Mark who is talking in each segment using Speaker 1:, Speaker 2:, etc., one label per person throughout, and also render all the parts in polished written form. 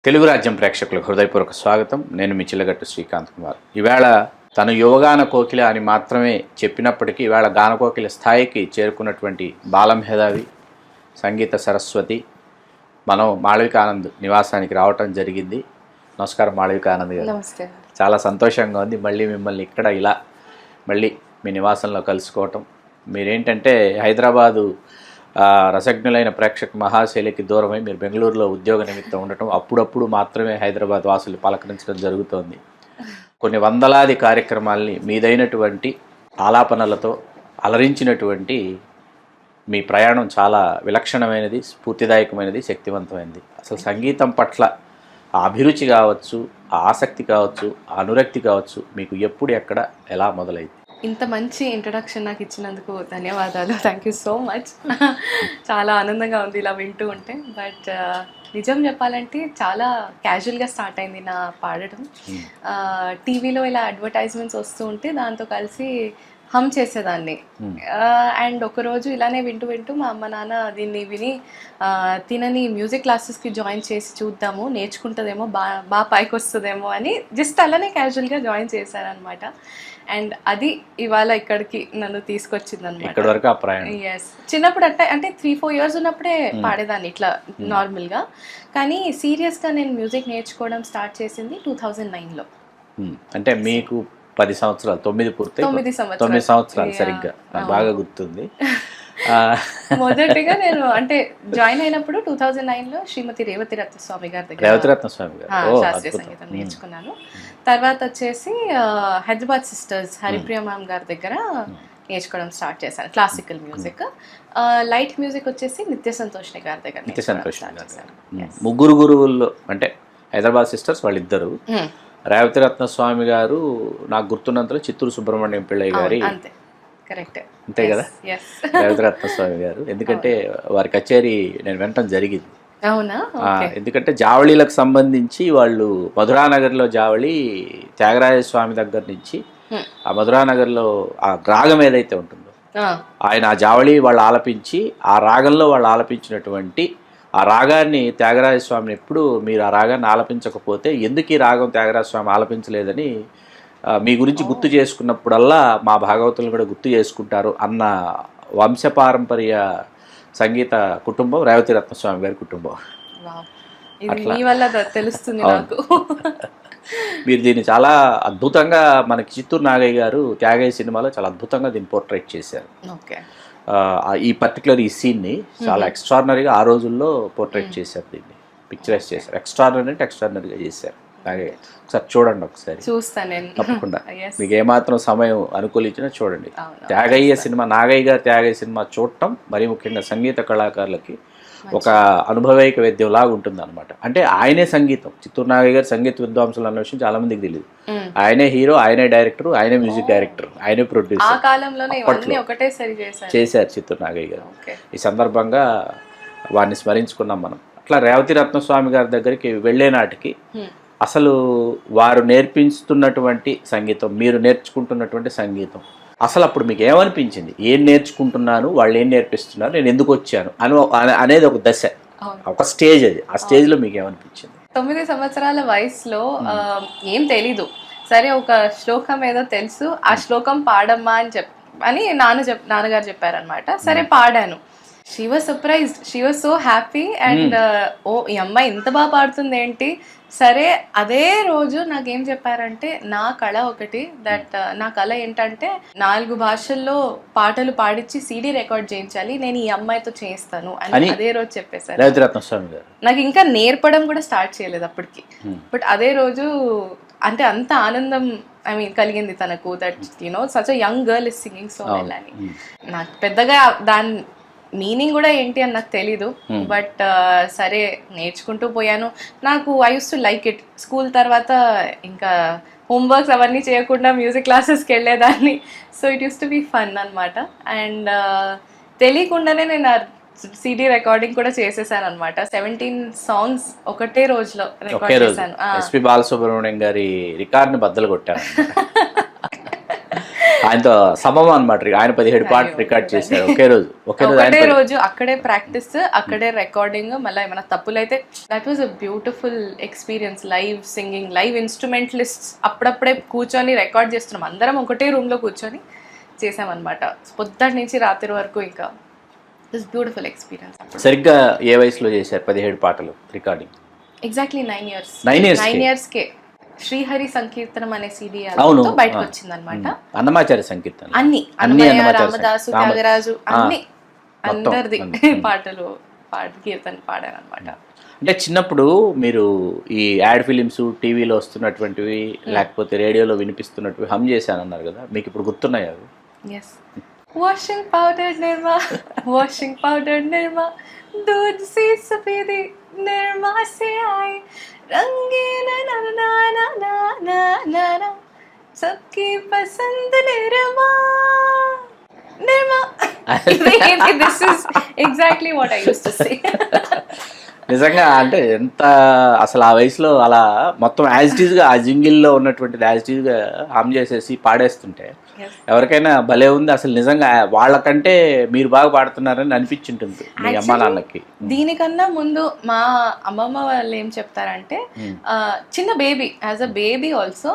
Speaker 1: తెలుగు రాజ్యం ప్రేక్షకులకు హృదయపూర్వక స్వాగతం. నేను మీ చిల్లగట్టు శ్రీకాంత్ కుమార్. ఈవేళ తను యువగాన కోకిల అని మాత్రమే చెప్పినప్పటికీ ఈవేళ గానకోకిల స్థాయికి చేరుకున్నటువంటి బాలమేధావి సంగీత సరస్వతి మనం మాళవిక ఆనంద్ నివాసానికి రావటం జరిగింది. నమస్కారం మాళవిక ఆనంద్ గారు.
Speaker 2: నమస్తే.
Speaker 1: చాలా సంతోషంగా ఉంది మళ్ళీ మిమ్మల్ని ఇక్కడ ఇలా మళ్ళీ మీ నివాసంలో కలుసుకోవటం. మీరేంటంటే హైదరాబాదు రసజ్ఞులైన ప్రేక్షక మహాశైలికి దూరమై మీరు బెంగళూరులో ఉద్యోగ నిమిత్తం ఉండటం, అప్పుడప్పుడు మాత్రమే హైదరాబాద్ వాసులు పలకరించడం జరుగుతోంది. కొన్ని వందలాది కార్యక్రమాల్ని మీదైనటువంటి ఆలాపనలతో అలరించినటువంటి మీ ప్రయాణం చాలా విలక్షణమైనది, స్ఫూర్తిదాయకమైనది, శక్తివంతమైనది. అసలు సంగీతం పట్ల ఆ అభిరుచి కావచ్చు, ఆ ఆసక్తి కావచ్చు, ఆ అనురక్తి కావచ్చు మీకు ఎప్పుడు ఎక్కడ ఎలా మొదలైంది?
Speaker 2: ఇంత మంచి ఇంట్రడక్షన్ నాకు ఇచ్చినందుకు ధన్యవాదాలు. Thank you so much. చాలా ఆనందంగా ఉంది ఇలా వింటూ ఉంటే. బట్ నిజం చెప్పాలంటే చాలా క్యాజువల్గా స్టార్ట్ అయింది నా పాడటం. టీవీలో ఇలా అడ్వర్టైజ్మెంట్స్ వస్తూ ఉంటే దాంతో కలిసి హమ్ చేసేదాన్ని. అండ్ ఒకరోజు ఇలానే వింటూ వింటూ మా అమ్మ నాన్న దీన్ని విని తినని మ్యూజిక్ క్లాసెస్కి జాయిన్ చేసి చూద్దాము, నేర్చుకుంటుందేమో, బాగా పైకి వస్తుందేమో అని జస్ట్ అలానే క్యాజువల్గా జాయిన్ చేశారనమాట. అండ్ అది ఇవాళ ఇక్కడికి నన్ను తీసుకొచ్చింది అనమాట. ఎస్, చిన్నప్పుడు అంటే 3-4 years ఉన్నప్పుడే పాడేదాన్ని ఇట్లా నార్మల్గా. కానీ సీరియస్గా నేను మ్యూజిక్ నేర్చుకోవడం స్టార్ట్ చేసింది 2009లో.
Speaker 1: అంటే మీకు 10 సంవత్సరాలు, 9 పూర్తి 9 సంవత్సరాలు సరిగ్గా నాకు బాగా గుర్తుంది.
Speaker 2: మొదటిగా నేను అంటే జాయిన్ అయినప్పుడు 2009లో శ్రీమతి రేవతి రత్నస్వామి గారి దగ్గర శాస్త్రీయ సంగీతం నేర్చుకున్నాను. తర్వాత వచ్చేసి హైదరాబాద్ సిస్టర్స్ హరిప్రియ మ్యామ్ గారి దగ్గర నేర్చుకోవడం స్టార్ట్ చేశాను క్లాసికల్ మ్యూజిక్. లైట్ మ్యూజిక్ వచ్చేసి నిత్య సంతోషిని గారి దగ్గర.
Speaker 1: ముగ్గురు గురువుల్లో అంటే హైదరాబాద్ సిస్టర్స్ వాళ్ళిద్దరు, రేవతి రత్నస్వామి గారు నాకు గుర్తున్నంతలో చిత్తూరు సుబ్రహ్మణ్యం పిళ్ళయ్య గారి, అంతే కదా రేవతి రత్నస్వామి గారు. ఎందుకంటే వారి కచేరీ నేను వినటం జరిగింది. ఎందుకంటే జావళీలకు సంబంధించి వాళ్ళు మధురానగర్లో జావళి త్యాగరాజ స్వామి దగ్గర నుంచి ఆ మధురానగర్లో ఆ రాగం ఏదైతే ఉంటుందో ఆయన ఆ జావళి వాళ్ళు ఆలపించి ఆ రాగంలో వాళ్ళు ఆలపించినటువంటి ఆ రాగాన్ని త్యాగరాజస్వామిని ఎప్పుడు మీరు ఆ రాగాన్ని ఆలపించకపోతే ఎందుకు ఈ రాగం త్యాగరాజస్వామి ఆలపించలేదని మీ గురించి గుర్తు చేసుకున్నప్పుడల్లా మా భాగవతులను కూడా గుర్తు చేసుకుంటారు అన్న వంశపారంపర్య సంగీత కుటుంబం రేవతి రత్నస్వామి గారి కుటుంబం.
Speaker 2: తెలుస్తుంది నాకు.
Speaker 1: మీరు దీన్ని చాలా అద్భుతంగా మనకి చిత్తూరు నాగయ్య గారు త్యాగయ్య సినిమాలో చాలా అద్భుతంగా దీన్ని పోర్ట్రేట్ చేశారు. ఈ పర్టికులర్ ఈ సీన్ని చాలా ఎక్స్ట్రాడినరీగా ఆ రోజుల్లో పోర్ట్రేట్ చేశారు, దీన్ని పిక్చరైజ్ చేశారు. ఎక్స్ట్రాడినరీ అంటే ఎక్స్ట్రాడినరీగా చేశారు. ఒకసారి చూడండి, ఒకసారి తప్పకుండా మీకు ఏమాత్రం సమయం అనుకూలించినా చూడండి. త్యాగయ్య సినిమా, నాగయ్య గారు త్యాగయ్య సినిమా చూడటం మరీ ముఖ్యంగా సంగీత కళాకారులకి ఒక అనుభవైక వేద్యం లాగా ఉంటుంది అనమాట. అంటే ఆయనే సంగీతం, చిత్తూరు నాగయ్య గారు సంగీత విద్వాంసులు అన్న విషయం చాలా మందికి తెలియదు. ఆయనే హీరో, ఆయనే డైరెక్టర్, ఆయనే మ్యూజిక్ డైరెక్టర్, ఆయనే ప్రొడ్యూసర్ చేశారు చిత్తూరు నాగయ్య గారు. ఈ సందర్భంగా వారిని స్మరించుకున్నాం మనం. అట్లా రేవతి రత్నస్వామి గారి దగ్గరికి వెళ్ళే నాటికి అసలు వారు నేర్పిస్తున్నటువంటి సంగీతం, మీరు నేర్చుకుంటున్నటువంటి సంగీతం, అసలు అప్పుడు మీకు ఏమనిపించింది? ఏం నేర్చుకుంటున్నాను, వాళ్ళు ఏం నేర్పిస్తున్నారు, నేను ఎందుకు వచ్చాను అనేది ఒక దశ, ఒక స్టేజ్. అది ఆ స్టేజ్లో మీకు ఏమనిపించింది?
Speaker 2: 9 సంవత్సరాల వయసులో ఏం తెలీదు. సరే, ఒక శ్లోకం ఏదో తెలుసు, ఆ శ్లోకం పాడమ్మా అని నాన్నగారు చెప్పారనమాట. సరే పాడాను. She was surprised, she was so happy. And ఓ ఈ అమ్మాయి ఇంత బాగా పాడుతుంది ఏంటి. సరే, అదే రోజు నాకేం చెప్పారంటే నా కళ ఒకటి, నా కళ ఏంటంటే 4 భాషల్లో పాటలు పాడించి CD రికార్డ్ చేయించాలి, నేను ఈ అమ్మాయితో చేయిస్తాను అని అదే రోజు చెప్పేశారు. నాకు ఇంకా నేర్పడం కూడా స్టార్ట్ చేయలేదు అప్పటికి. బట్ అదే రోజు అంటే అంత ఆనందం కలిగింది తనకు, that such a young girl is singing so well అని. నాకు పెద్దగా దాని మీనింగ్ కూడా ఏంటి అని నాకు తెలీదు. బట్ సరే నేర్చుకుంటూ పోయాను. నాకు I use to like it. School తర్వాత ఇంకా హోంవర్క్స్ అవన్నీ చేయకుండా మ్యూజిక్ క్లాసెస్కి వెళ్ళేదాన్ని. So it use to be fun అనమాట. అండ్ తెలియకుండానే నేను CD రికార్డింగ్ కూడా చేసేసాను అనమాట. 17 songs ఒకటే రోజులో రికార్డ్ చేశాను.
Speaker 1: ఎస్పి బాలసుబ్రహ్మణ్యం గారి రికార్డ్ని బద్దలు కొట్టాను. ఆయనతో సమం అనమాట. ఆయన 17 పాటలు రికార్డ్ చేశారు ఒకే రోజు.
Speaker 2: ఒకటే రోజు అక్కడే ప్రాక్టీస్, అక్కడే రికార్డింగ్. మళ్ళీ ఏమైనా తప్పులైతే that was a beautiful experience. Live singing, live instrumentalists అప్పుడప్పుడే కూర్చొని రికార్డ్ చేస్తున్నాం. అందరం ఒకటే రూమ్ లో కూర్చొని చేసామన్నమాట, పొద్దుటి నుంచి రాత్రి వరకు. ఇంకా దిస్ బ్యూటిఫుల్ ఎక్స్పీరియన్స్.
Speaker 1: సరిగ్గా ఏ వయసులో చేశారు 17 పాటలు రికార్డింగ్?
Speaker 2: Exactly 9 years.
Speaker 1: 9
Speaker 2: years కే శ్రీహరి సంకీర్తనం అనే సిడి
Speaker 1: అవును
Speaker 2: బయటకు వచ్చింది అనమాట.
Speaker 1: అన్నమాచార్య సంకీర్తన,
Speaker 2: అన్ని అన్నమయ్య, రామదాసు, త్యాగరాజు, అన్ని అందరిది పాటలు కీర్తన పాడాను అనమాట.
Speaker 1: అంటే చిన్నప్పుడు మీరు ఈ యాడ్ ఫిలిమ్స్ టీవీలో వస్తున్నటువంటివి లేకపోతే రేడియోలో వినిపిస్తున్నటువంటివి హమ్ చేశానన్నారు కదా, మీకు ఇప్పుడు గుర్తున్నాయి అవి?
Speaker 2: ఎస్. వాషింగ్ పౌడర్ నిర్మా, వాషింగ్ పౌడర్ నిర్మా, दूध से सफेदी निर्मा से आए, रंगीन ना ना ना ना ना ना ना, सबकी पसंद Nirma Nirma. This is exactly what I used to say.
Speaker 1: నిజంగా అంటే ఎంత అసలు ఆ వయసులో అలా మొత్తం యాజ్ ఇట్ ఈజ్గా ఆ జింగిల్లో ఉన్నటువంటిది యాజ్ ఇట్ ఈజ్గా హమ్ చేసేసి పాడేస్తుంటే ఎవరికైనా భలే ఉంది అసలు. నిజంగా వాళ్ళకంటే మీరు బాగా పాడుతున్నారని అనిపించింటుంది మీ అమ్మ నాన్నకి.
Speaker 2: దీనికన్నా ముందు మా అమ్మమ్మ వాళ్ళు ఏం చెప్తారంటే, చిన్న baby, as a baby also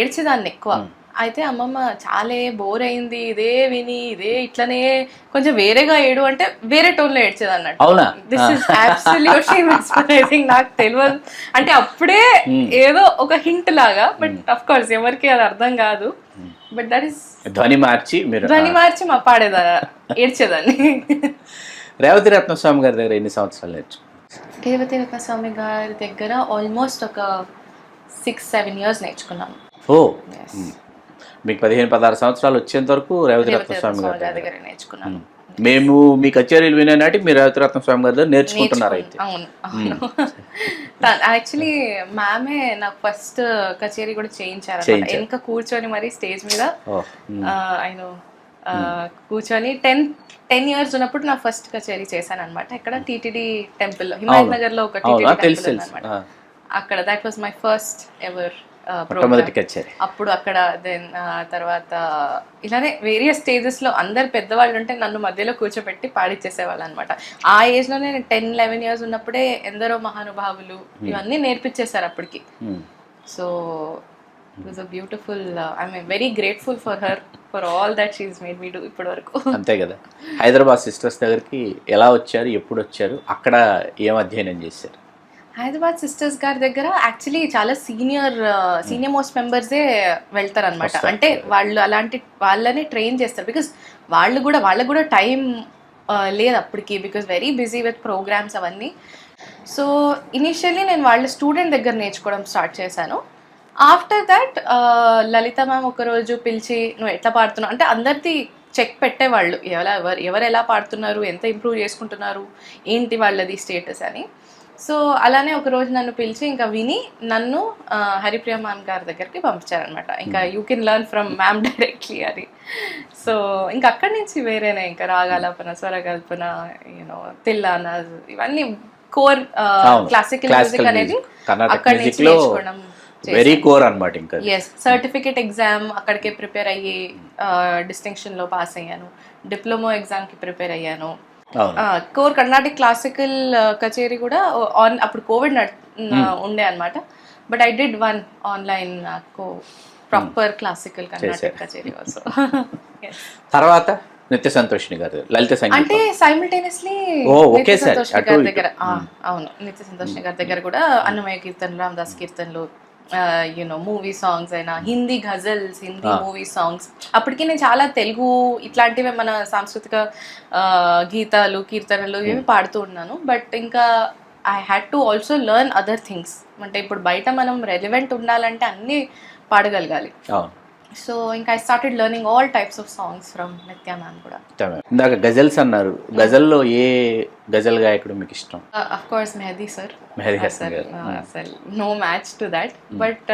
Speaker 2: ఏడ్చేదాన్ని ఎక్కువ. అయితే అమ్మమ్మ చాలా బోర్ అయింది ఇదే విని, ఇదే ఇట్లనే కొంచెం వేరేగా ఏడు అంటే వేరే టోన్లో ఏడ్చేది అన్నట్టు.
Speaker 1: అవునా?
Speaker 2: This is absolutely mesmerising. నాకు తెలియదు అంటే అప్పుడే ఏదో ఒక హింట్ లాగా, బట్ అఫ్ కోర్స్ ఎవరికి అది అర్థం కాదు. బట్ దట్ ఈస్
Speaker 1: ధ్వని మార్చి
Speaker 2: మా పాడేదా ఏడ్చేదాన్ని.
Speaker 1: రేవతి రత్నస్వామి గారి దగ్గర ఎన్ని సంవత్సరాలు నేర్చుకున్నాను?
Speaker 2: రేవతి రత్నస్వామి గారి దగ్గర ఆల్మోస్ట్ ఒక 6-7 years నేర్చుకున్నాను.
Speaker 1: ఓ, మీకు 15-16 సంవత్సరాలు వచ్చేంత వరకు రేవతి రత్నస్వామి గారి
Speaker 2: దగ్గర నేర్చుకున్నాను.
Speaker 1: మేము మీ కచేరీలు వినే నాటి మీరు రేవతి రత్నస్వామి గారి దగ్గర నేర్చుకుంటున్నారు అయితే?
Speaker 2: అవును అవును. యాక్చువల్లీ మ్యామే నాకు ఫస్ట్ కచేరీ కూడా చేయించారు. ఇంకా కూర్చొని మరి స్టేజ్ మీద ఆయన కూర్చొని 10 years ఉన్నప్పుడు నా ఫస్ట్ కచేరీ చేశాను అనమాట. ఇక్కడ టీటీడీ టెంపుల్, హిమాయత్ నగర్ లో ఒక టీటీడీ టెంపుల్ అనమాట. అక్కడ that was my first ever
Speaker 1: కచేరీ.
Speaker 2: అప్పుడు అక్కడ దెన్ తర్వాత ఇలానే వేరియస్ స్టేజెస్ లో అందరు పెద్దవాళ్ళు ఉంటే నన్ను మధ్యలో కూర్చోబెట్టి పాడిచ్చేసేవాళ్ళు అనమాట. ఆ ఏజ్ లోనే 10-11 years ఉన్నప్పుడే ఎందరో మహానుభావులు ఇవన్నీ నేర్పించేశారు అప్పటికి. So it was a beautiful, I'm very grateful for her for all that she is made me do ఇప్పటి వరకు.
Speaker 1: అంతే కదా. హైదరాబాద్ సిస్టర్స్ దగ్గరికి ఎలా వచ్చారు, ఎప్పుడు వచ్చారు, అక్కడ ఏం అధ్యయనం చేశారు?
Speaker 2: హైదరాబాద్ సిస్టర్స్ గారి దగ్గర యాక్చువల్లీ చాలా సీనియర్ మోస్ట్ మెంబర్సే వెళ్తారు అనమాట. అంటే వాళ్ళు అలాంటి వాళ్ళని ట్రైన్ చేస్తారు. బికాస్ వాళ్ళకు కూడా టైం లేదు అప్పటికి, because very busy with programmes అవన్నీ. సో ఇనిషియల్లీ నేను వాళ్ళ స్టూడెంట్ దగ్గర నేర్చుకోవడం స్టార్ట్ చేశాను. ఆఫ్టర్ దట్ లలిత మ్యామ్ ఒకరోజు పిలిచి నువ్వు ఎట్లా పాడుతున్నావు అంటే అందరిది చెక్ పెట్టేవాళ్ళు, ఎవరు ఎలా పాడుతున్నారు, ఎంత ఇంప్రూవ్ చేసుకుంటున్నారు, ఏంటి వాళ్ళది స్టేటస్ అని. సో అలానే ఒక రోజు నన్ను పిలిచి ఇంకా విని నన్ను హరిప్రియ మ్యామ్ గారి దగ్గరికి పంపించారనమాట. ఇంకా you can learn from ma'am directly అని. సో ఇంకా అక్కడి నుంచి వేరేనే ఇంకా రాగాలాపన, స్వరకల్పన, యూనో తిల్లానా, ఇవన్నీ కోర్ క్లాసికల్ మ్యూజిక్ అనేది అక్కడి నుంచి నేర్చుకోవడం
Speaker 1: వెరీ కోర్ అన్నమాట. ఇంకా
Speaker 2: ఎస్, సర్టిఫికేట్ ఎగ్జామ్ అక్కడికే ప్రిపేర్ అయ్యి డిస్టింక్షన్ లో పాస్ అయ్యాను. డిప్లొమా ఎగ్జామ్ కి ప్రిపేర్ అయ్యాను. కోర్ కర్ణాటిక్ క్లాసికల్ కచేరీ కూడా అప్పుడు కోవిడ్ ఉండే అనమాట. But I did one online proper classical Carnatic కచేరీ ఆల్సో.
Speaker 1: తర్వాత నిత్య సంతోషిని గారు లలిత సంగీతం
Speaker 2: అంటే సైమల్టేనియస్లీ నిత్య సంతోషిని గారి దగ్గర, అవును, నిత్య సంతోషిని గారి దగ్గర కూడా అన్నమయ్య కీర్తనలు, రామదాస్ కీర్తనలు, యూనో మూవీ సాంగ్స్ అయినా, Hindi ghazals, Hindi movie songs. అప్పటికి నేను చాలా తెలుగు ఇట్లాంటివి మన సాంస్కృతిక గీతాలు, కీర్తనలు ఇవి పాడుతూ ఉన్నాను. బట్ ఇంకా I had to also learn other things. అంటే ఇప్పుడు బయట మనం రెలివెంట్ ఉండాలంటే అన్నీ పాడగలగాలి. సో ఇంకా I started learning all types of songs from నిత్య మ్యామ్ కూడా.
Speaker 1: ఇందాక గజల్స్ అన్నారు, గజల్లో ఏ గజల్ గాయకుడు మీకు ఇష్టం?
Speaker 2: Of course Mehdi sir.
Speaker 1: అసలు
Speaker 2: no match to that. But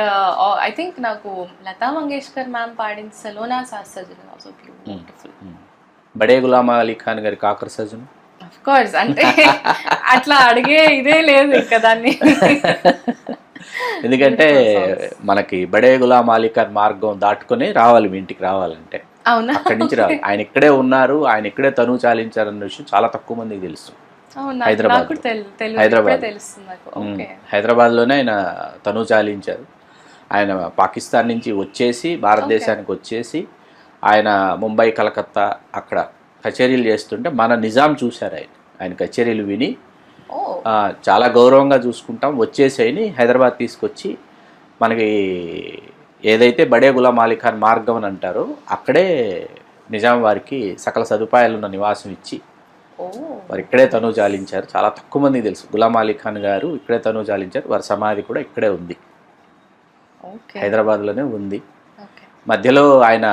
Speaker 2: I think నాకు లతా మంగేష్కర్ మ్యామ్ పాడిన సలోనా సాస్ సజన్ ఆల్సో బ్యూటిఫుల్.
Speaker 1: బడే గులాం అలీ ఖాన్ గారి కాకర్ సజన్.
Speaker 2: అఫ్ కోర్స్, అంటే అట్లా అడిగే ఇదే లేదు ఇంకా దాన్ని.
Speaker 1: ఎందుకంటే మనకి బడే గులాం అలీ ఖాన్ మార్గం దాటుకొని రావాలి మీ ఇంటికి రావాలంటే,
Speaker 2: అవునా?
Speaker 1: అక్కడి నుంచి రావాలి. ఆయన ఇక్కడే ఉన్నారు, ఆయన ఇక్కడే తనువు చాలించారన్న విషయం చాలా తక్కువ మందికి తెలుసు.
Speaker 2: అవునా?
Speaker 1: హైదరాబాద్
Speaker 2: నాకు కూడా తెలుసు,
Speaker 1: హైదరాబాద్
Speaker 2: ఇప్పుడే తెలుస్తుంది నాకు. ఓకే.
Speaker 1: హైదరాబాద్లోనే ఆయన తనువు చాలించారు. ఆయన పాకిస్తాన్ నుంచి వచ్చేసి భారతదేశానికి వచ్చేసి ఆయన ముంబై, కలకత్తా అక్కడ కచేరీలు చేస్తుంటే మన నిజాం చూశారు. ఆయన కచేరీలు విని
Speaker 2: ఓ
Speaker 1: చాలా గౌరవంగా చూసుకుంటాం వచ్చేసేయని హైదరాబాద్ తీసుకొచ్చి మనకి ఏదైతే బడే గులాం అలీ ఖాన్ మార్గం అని అంటారో అక్కడే నిజాం వారికి సకల సదుపాయాలున్న నివాసం ఇచ్చి
Speaker 2: ఓ
Speaker 1: వారు ఇక్కడే తనువు చాలించారు. చాలా తక్కువ మందికి తెలుసు గులాం అలీ ఖాన్ గారు ఇక్కడే తనువు చాలించారు. వారి సమాధి కూడా ఇక్కడే ఉంది,
Speaker 2: ఓకే.
Speaker 1: హైదరాబాద్లోనే ఉంది.
Speaker 2: ఓకే.
Speaker 1: మధ్యలో ఆయన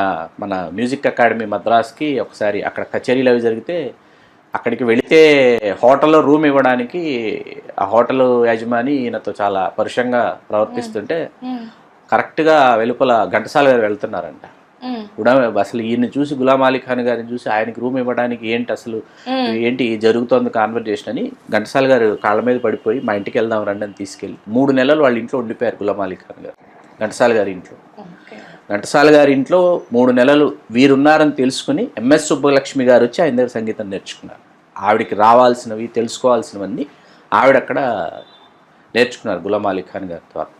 Speaker 1: మన మ్యూజిక్ అకాడమీ మద్రాస్కి ఒకసారి అక్కడ కచేరీలు అవి జరిగితే అక్కడికి వెళితే హోటల్లో రూమ్ ఇవ్వడానికి ఆ హోటల్ యజమాని ఈయనతో చాలా పరుషంగా ప్రవర్తిస్తుంటే కరెక్ట్గా వెలుపల ఘంటసాల గారు వెళ్తున్నారంట. కూడా అసలు ఈయన్ని చూసి గులాం అలీ ఖాన్ గారిని చూసి ఆయనకి రూమ్ ఇవ్వడానికి ఏంటి అసలు ఏంటి జరుగుతోంది కాన్వర్జేషన్ అని ఘంటసాల గారు కాళ్ళ మీద పడిపోయి మా ఇంటికి వెళ్దాం రండి అని తీసుకెళ్ళి 3 నెలలు వాళ్ళ ఇంట్లో ఉండిపోయారు గులాం అలీ ఖాన్ గారు ఘంటసాల గారి ఇంట్లో. ఘంటసాల గారి ఇంట్లో 3 నెలలు వీరున్నారని తెలుసుకుని ఎంఎస్ సుబ్బలక్ష్మి గారు వచ్చి ఆయన దగ్గర సంగీతం నేర్చుకున్నారు. ఆవిడికి రావాల్సినవి తెలుసుకోవాల్సినవన్నీ ఆవిడ అక్కడ నేర్చుకున్నారు గులాం అలీ ఖాన్ గారి ద్వారా.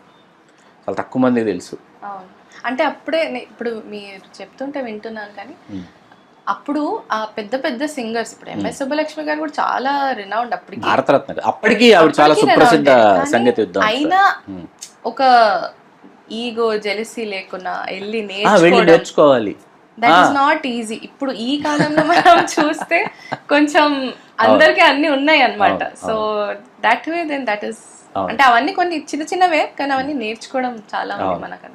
Speaker 1: చాలా తక్కువ మందికి తెలుసు.
Speaker 2: అవును. అంటే అప్పుడే ఇప్పుడు మీరు చెప్తుంటే వింటున్నాను కానీ అప్పుడు ఆ పెద్ద పెద్ద సింగర్స్ ఇప్పుడు ఎంఎస్ సుబ్బలక్ష్మి గారు కూడా చాలా రినౌండ్ అప్పటికి,
Speaker 1: భారతరత్న అప్పటికి ఆవిడ చాలా సుప్రసిద్ధ సంగీత విద్వాంసులు.
Speaker 2: అయినా ఒక ఈగో జెలసీ లేకుండా వెళ్ళి
Speaker 1: నేర్చుకోవాలి.
Speaker 2: That is not easy. ఇప్పుడు ఈ కాలంలో మనం చూస్తే కొంచెం అందరికి అన్ని ఉన్నాయి అన్నమాట. So that way then that is అంటే అవన్నీ కొన్ని చిన్న చిన్నవే కానీ అవన్నీ నేర్చుకోవడం చాలా ఉంది మనకు.